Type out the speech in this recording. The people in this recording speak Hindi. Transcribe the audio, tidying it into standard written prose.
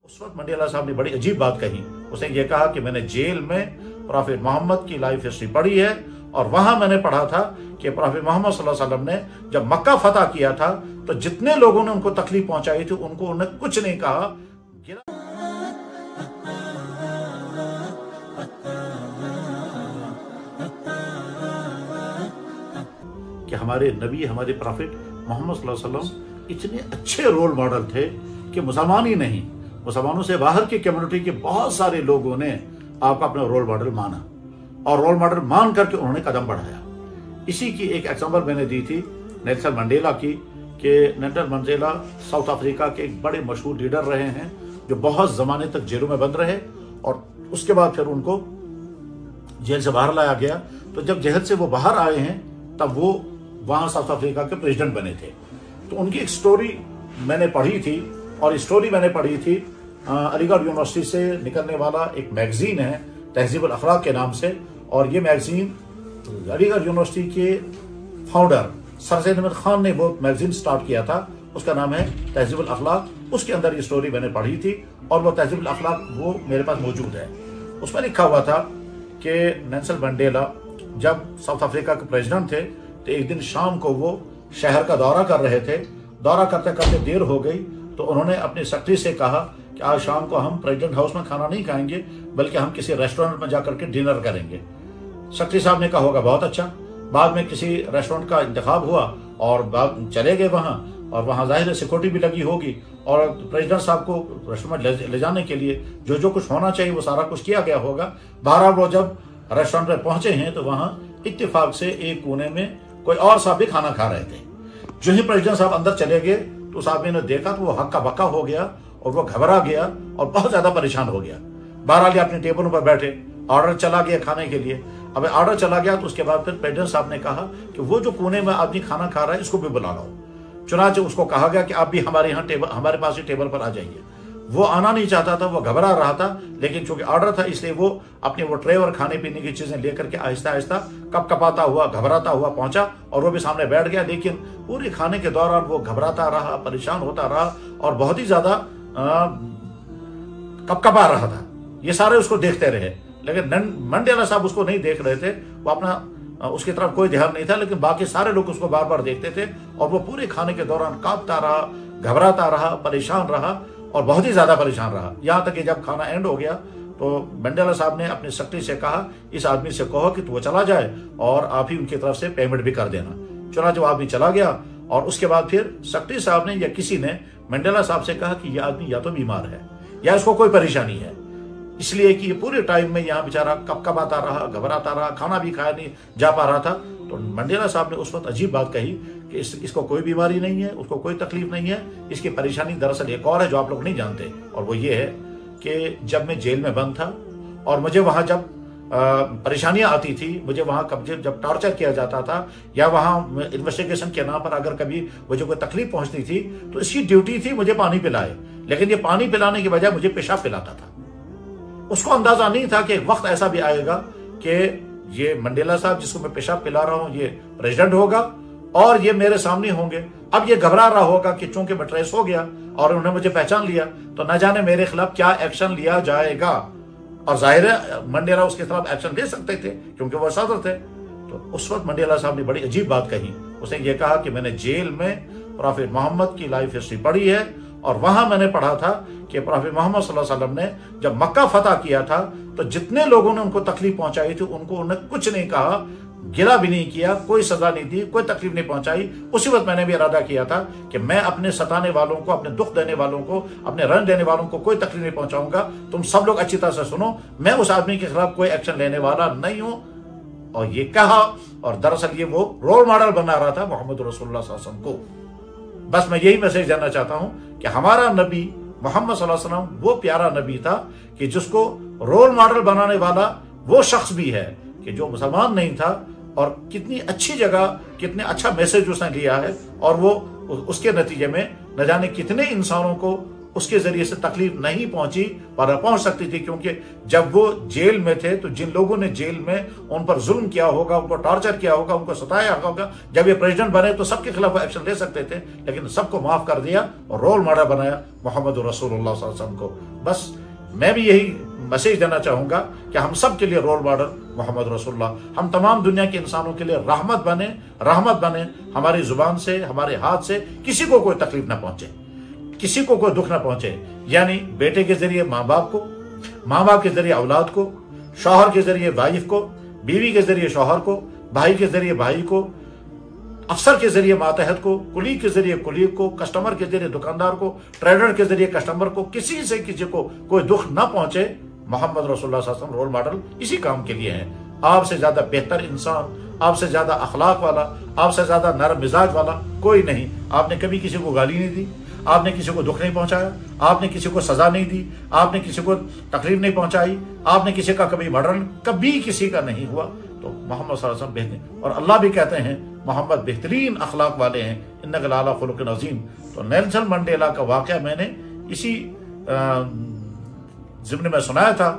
उस वक्त मंडेला साहब ने बड़ी अजीब बात कही। उसने ये कहा कि मैंने जेल में प्रॉफेट मोहम्मद की लाइफ हिस्ट्री पढ़ी है और वहां मैंने पढ़ा था कि प्रॉफेट मोहम्मद सल्लल्लाहु अलैहि वसल्लम ने जब मक्का फतह किया था तो जितने लोगों ने उनको तकलीफ पहुंचाई थी उनको उन्होंने कुछ नहीं कहा। कि हमारे नबी, हमारे प्रॉफेट मोहम्मद सल्लल्लाहु अलैहि वसल्लम इतने अच्छे रोल मॉडल थे कि मुसलमान ही नहीं, मुसलमानों से बाहर की कम्युनिटी के बहुत सारे लोगों ने आपका अपना रोल मॉडल माना और रोल मॉडल मान करके उन्होंने कदम बढ़ाया। इसी की एक एग्जाम्पल मैंने दी थी नेल्सन मंडेला की, कि नेल्सन मंडेला साउथ अफ्रीका के एक बड़े मशहूर लीडर रहे हैं जो बहुत जमाने तक जेलों में बंद रहे और उसके बाद फिर उनको जेल से बाहर लाया गया। तो जब जेल से वो बाहर आए हैं तब वो वहां साउथ अफ्रीका के प्रेसिडेंट बने थे। तो उनकी एक स्टोरी मैंने पढ़ी थी और स्टोरी मैंने पढ़ी थी अलीगढ़ यूनिवर्सिटी से निकलने वाला एक मैगजीन है तहजीब अल-अखलाक के नाम से, और ये मैगजीन अलीगढ़ यूनिवर्सिटी के फाउंडर सर सैयद अहमद खान ने वो मैगजीन स्टार्ट किया था। उसका नाम है तहजीब अल-अखलाक। उसके अंदर ये स्टोरी मैंने पढ़ी थी और वो तहजीब अल-अखलाक वो मेरे पास मौजूद है। उसमें लिखा हुआ था कि नेल्सन मंडेला जब साउथ अफ्रीका के प्रेसिडेंट थे तो एक दिन शाम को वो शहर का दौरा कर रहे थे। दौरा करते करते देर हो गई तो उन्होंने अपने सेक्रेटरी से कहा कि आज शाम को हम प्रेसिडेंट हाउस में खाना नहीं खाएंगे बल्कि हम किसी रेस्टोरेंट में जाकर के डिनर करेंगे। सेक्रेटरी साहब ने कहा होगा बहुत अच्छा। बाद में किसी रेस्टोरेंट का इंतखाब हुआ और चले गए वहां, और वहां जाहिर सिक्योरिटी भी लगी होगी और प्रेसिडेंट साहब को रेस्टोरेंट ले जाने के लिए जो जो कुछ होना चाहिए वो सारा कुछ किया गया होगा। बहरहाल वो जब रेस्टोरेंट में पहुंचे हैं तो वहां इत्तेफाक से एक कोने में कोई और साहब भी खाना खा रहे थे। जो ही प्रेसिडेंट साहब अंदर चले गए तो उस आदमी ने देखा तो वो हक्का बक्का हो गया और वो घबरा गया और बहुत ज्यादा परेशान हो गया। बहरहाल अपने टेबलों पर बैठे, ऑर्डर चला गया खाने के लिए। अब ऑर्डर चला गया तो उसके बाद फिर प्रेसिडेंट साहब ने कहा कि वो जो कोने में आदमी खाना खा रहा है इसको भी बुला लो। चुनांचे उसको कहा गया कि आप भी हमारे यहाँ टेबल, हमारे पास ही टेबल पर आ जाइए। वो आना नहीं चाहता था, वो घबरा रहा था, लेकिन चूंकि ऑर्डर था इसलिए वो अपने वो ट्रे और खाने पीने की चीजें लेकर के आहिस्ता आहिस्ता कपकपाता हुआ, घबराता हुआ पहुंचा और वो भी सामने बैठ गया। लेकिन पूरे खाने के दौरान वो घबराता रहा, परेशान होता रहा और बहुत ही ज्यादा कपकपा रहा था। ये सारे उसको देखते रहे, लेकिन मंडेला साहब उसको नहीं देख रहे थे। वो अपना उसकी तरफ कोई ध्यान नहीं था, लेकिन बाकी सारे लोग उसको बार बार देखते थे और वो पूरे खाने के दौरान कांपता रहा, घबराता रहा, परेशान रहा और बहुत ही ज्यादा परेशान रहा। यहां तक कि जब खाना एंड हो गया तो मंडेला साहब ने अपने सेक्रेटरी से कहा इस आदमी से कहो कि वो चला जाए और आप ही उनकी तरफ से पेमेंट भी कर देना। चुनांचे वो आदमी चला गया और उसके बाद फिर सेक्रेटरी साहब ने या किसी ने मंडेला साहब से कहा कि यह आदमी या तो बीमार है या इसको कोई परेशानी है, इसलिए कि ये पूरे टाइम में यहाँ बेचारा कपकपाता रहा, घबराता रहा, खाना भी खाया नहीं जा पा रहा था। तो मंडेला साहब ने उस वक्त अजीब बात कही कि इसको कोई बीमारी नहीं है, उसको कोई तकलीफ नहीं है, इसकी परेशानी दरअसल एक और है जो आप लोग नहीं जानते, और वो ये है कि जब मैं जेल में बंद था और मुझे वहां जब परेशानियां आती थी, मुझे वहां जब टॉर्चर किया जाता था या वहां इन्वेस्टिगेशन के नाम पर अगर कभी मुझे कोई तकलीफ पहुंचती थी तो इसकी ड्यूटी थी मुझे पानी पिलाए, लेकिन ये पानी पिलाने की बजाय मुझे पेशाब पिलाता था। उसको अंदाजा नहीं था कि एक वक्त ऐसा भी आएगा कि ये मंडेला साहब जिसको मैं पेशाब पिला रहा हूं ये प्रेसिडेंट होगा और ये मेरे सामने होंगे। अब ये घबरा रहा होगा कि चूंकि मैं ट्रेस हो गया और उन्होंने मुझे पहचान लिया तो न जाने मेरे खिलाफ क्या एक्शन लिया जाएगा, और जाहिर है मंडेला उसके खिलाफ एक्शन ले सकते थे क्योंकि वो सदर थे। तो उस वक्त मंडेला साहब ने बड़ी अजीब बात कही। उसने ये कहा कि मैंने जेल में प्रॉफेट मोहम्मद की लाइफ हिस्ट्री पढ़ी है और वहां मैंने पढ़ा था कि प्रॉफेट मोहम्मद सल्लल्लाहु अलैहि वसल्लम ने जब मक्का फतह किया था तो जितने लोगों ने उनको तकलीफ पहुंचाई थी उनको उन्होंने कुछ नहीं कहा, गिला भी नहीं किया, कोई सजा नहीं दी, कोई तकलीफ नहीं पहुंचाई। उसी वक्त मैंने भी इरादा किया था कि मैं अपने सताने वालों को, अपने दुख देने वालों को, अपने रन देने वालों को कोई तकलीफ नहीं पहुंचाऊंगा। तुम सब लोग अच्छी तरह से सुनो, मैं उस आदमी के खिलाफ कोई एक्शन लेने वाला नहीं हूं। और ये कहा, और दरअसल ये वो रोल मॉडल बना रहा था मोहम्मद रसूलुल्लाह सल्लल्लाहु अलैहि वसल्लम को। बस मैं यही मैसेज देना चाहता हूं कि हमारा नबी मोहम्मद सल्लल्लाहु अलैहि वसल्लम वो प्यारा नबी था कि जिसको रोल मॉडल बनाने वाला वो शख्स भी है कि जो मुसलमान नहीं था और कितनी अच्छी जगह, कितने अच्छा मैसेज उसने लिया है और वो उसके नतीजे में न जाने कितने इंसानों को उसके जरिए से तकलीफ नहीं पहुंची, पर पहुंच सकती थी, क्योंकि जब वो जेल में थे तो जिन लोगों ने जेल में उन पर जुल्म किया होगा, उनको टॉर्चर किया होगा, उनको सताया होगा, जब ये प्रेसिडेंट बने तो सबके खिलाफ एक्शन ले सकते थे, लेकिन सबको माफ कर दिया और रोल मॉडल बनाया मोहम्मद रसूलुल्लाह सल्लल्लाहु अलैहि वसल्लम को। बस मैं भी यही मैसेज देना चाहूंगा कि हम सब के लिए रोल मॉडल मोहम्मद रसूलुल्लाह, हम तमाम दुनिया के इंसानों के लिए रहमत बने, हमारी जुबान से, हमारे हाथ से किसी को कोई तकलीफ ना पहुंचे, किसी को कोई दुख ना पहुंचे। यानी बेटे के जरिए माँ बाप को, माँ बाप के जरिए औलाद को, शौहर के जरिए वाइफ को, बीवी के जरिए शौहर को, भाई के जरिए भाई को, अफसर के जरिए मातहत को, कुलीग के जरिए कुलीग को, कस्टमर के जरिए दुकानदार को, ट्रेडर के जरिए कस्टमर को, किसी से किसी को कोई दुख ना पहुंचे। मोहम्मद रसूलुल्लाह सल्लल्लाहु अलैहि वसल्लम रोल मॉडल इसी काम के लिए हैं। आपसे ज्यादा बेहतर इंसान, आपसे ज्यादा अखलाक वाला, आपसे ज्यादा नरम मिजाज वाला कोई नहीं। आपने कभी किसी को गाली नहीं दी, आपने किसी को दुख नहीं पहुंचाया, आपने किसी को सजा नहीं दी, आपने किसी को तकलीफ नहीं पहुंचाई, आपने किसी का कभी मर्डर कभी किसी का नहीं हुआ। तो मोहम्मद सल्लल्लाहु अलैहि वसल्लम बेहतरीन, और अल्लाह भी कहते हैं मोहम्मद बेहतरीन अखलाक वाले हैं, इन्नका लअला खुलुकिन अज़ीम। तो नेल्सन मंडेला का वाकया मैंने इसी ज़िम्ने में सुनाया था।